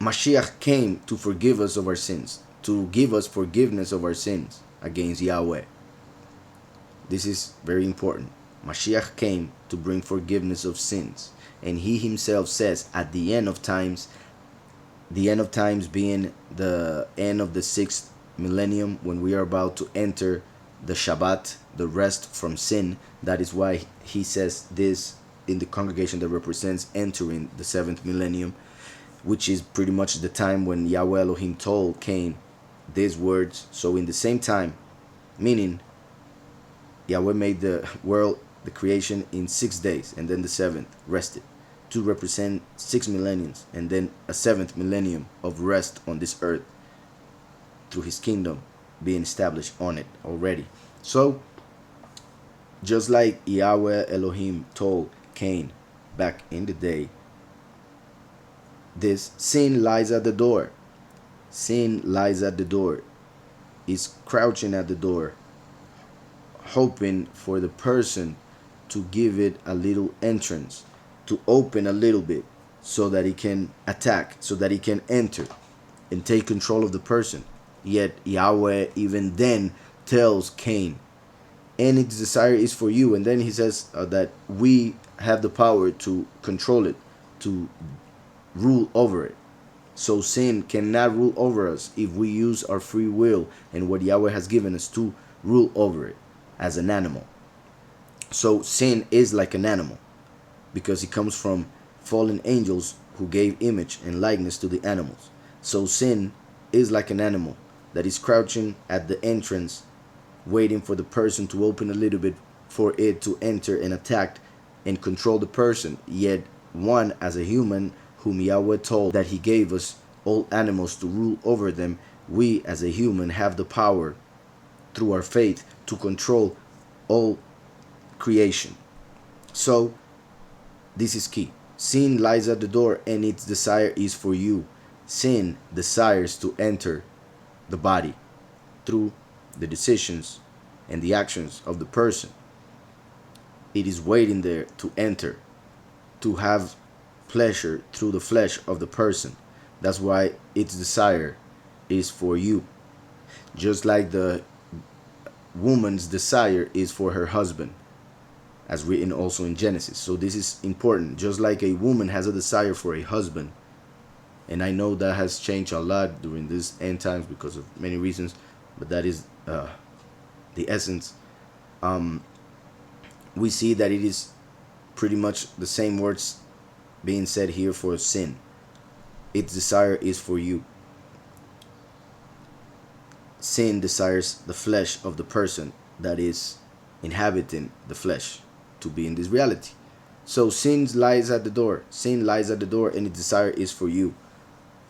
Mashiach came to forgive us of our sins, to give us forgiveness of our sins against Yahweh. This is very important. Mashiach came to bring forgiveness of sins. And he himself says at the end of times being the end of the 6th millennium, when we are about to enter the Shabbat, the rest from sin. That is why he says this in the congregation that represents entering the 7th millennium, which is pretty much the time when Yahweh Elohim told Cain these words. So in the same time, meaning Yahweh made the world, the creation, in 6 days, and then the 7th rested, to represent 6 millenniums, and then a 7th millennium of rest on this earth through his kingdom being established on it already. So just like Yahweh Elohim told Cain back in the day, this sin lies at the door. Sin lies at the door, is crouching at the door, hoping for the person to give it a little entrance, to open a little bit, so that he can attack, so that he can enter and take control of the person. Yet Yahweh even then tells Cain, and its desire is for you. And then he says that we have the power to control it, to rule over it. So sin cannot rule over us if we use our free will and what Yahweh has given us to rule over it as an animal. So sin is like an animal because it comes from fallen angels who gave image and likeness to the animals. So sin is like an animal that is crouching at the entrance, waiting for the person to open a little bit for it to enter and attack and control the person. Yet one, as a human, whom Yahweh told that he gave us all animals to rule over them, we as a human have the power through our faith to control all creation. So this is key. Sin lies at the door and its desire is for you. Sin desires to enter the body through the decisions and the actions of the person. It is waiting there to enter, to have pleasure through the flesh of the person. That's why its desire is for you. Just like the woman's desire is for her husband, as written also in Genesis. So this is important. Just like a woman has a desire for a husband, and I know that has changed a lot during this end times because of many reasons, but that is the essence. We see that it is pretty much the same words being said here for sin. Its desire is for you. Sin desires the flesh of the person that is inhabiting the flesh to be in this reality. So sin lies at the door. Sin lies at the door and its desire is for you.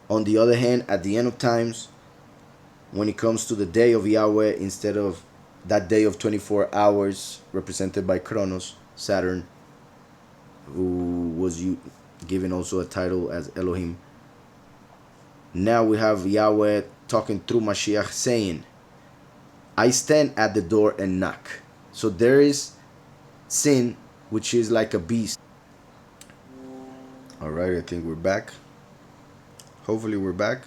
On the other hand, at the end of times, when it comes to the day of Yahweh, instead of that day of 24 hours represented by Kronos, Saturn, who was given also a title as Elohim, now we have Yahweh talking through Mashiach saying, I stand at the door and knock. So there is sin, which is like a beast. Alright, I think we're back. Hopefully we're back.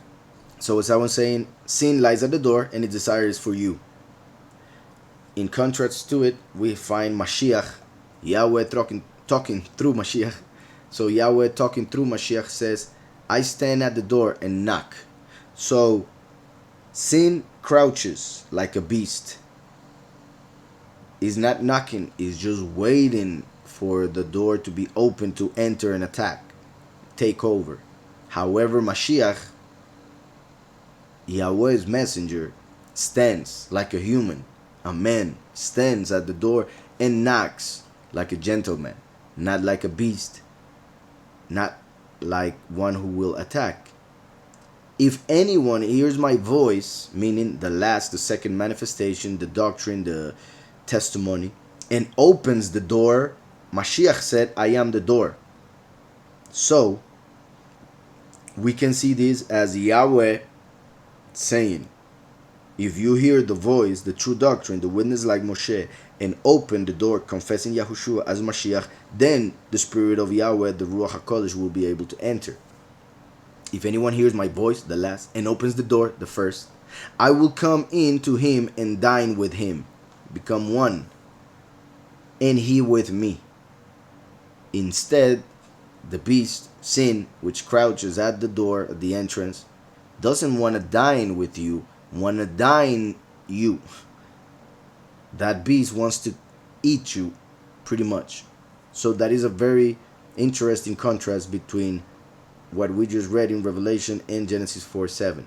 So as I was saying, sin lies at the door and its desire is for you. In contrast to it, we find Mashiach, Yahweh talking through Mashiach. So Yahweh talking through Mashiach says, I stand at the door and knock. So sin crouches like a beast. Is not knocking, is just waiting for the door to be open to enter and attack, take over. However, Mashiach, Yahweh's messenger, stands like a human, a man, stands at the door and knocks like a gentleman, not like a beast, not like one who will attack. If anyone hears my voice, meaning the second manifestation, the doctrine, the testimony, and opens the door, Mashiach said, I am the door. So we can see this as Yahweh saying, if you hear the voice, the true doctrine, the witness like Moshe, and open the door confessing Yahushua as Mashiach, then the Spirit of Yahweh, the Ruach HaKodesh, will be able to enter. If anyone hears my voice, the last, and opens the door, the first, I will come in to him and dine with him, become one, and he with me. Instead, the beast, sin, which crouches at the door at the entrance, doesn't want to dine with you, want to dine you. That beast wants to eat you, pretty much. So that is a very interesting contrast between what we just read in Revelation and Genesis 4:7.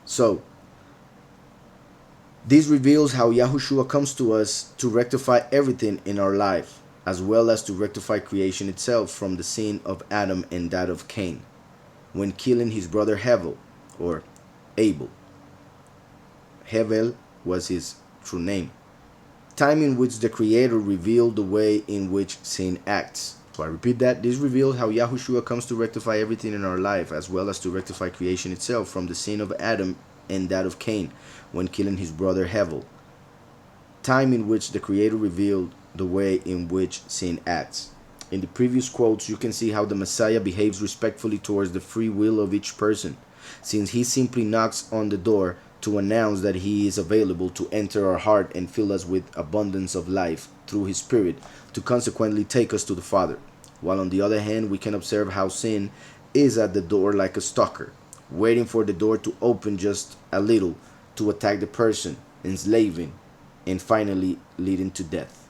So this reveals how Yahushua comes to us to rectify everything in our life, as well as to rectify creation itself from the sin of Adam and that of Cain, when killing his brother Hevel, or Abel. Hevel was his true name. Time in which the Creator revealed the way in which sin acts. So I repeat that. This reveals how Yahushua comes to rectify everything in our life, as well as to rectify creation itself from the sin of Adam and that of Cain, when killing his brother Hevel. Time in which the Creator revealed the way in which sin acts. In the previous quotes, you can see how the Messiah behaves respectfully towards the free will of each person, since he simply knocks on the door to announce that he is available to enter our heart and fill us with abundance of life through his Spirit, to consequently take us to the Father. While on the other hand, we can observe how sin is at the door like a stalker, waiting for the door to open just a little to attack the person, enslaving, and finally leading to death.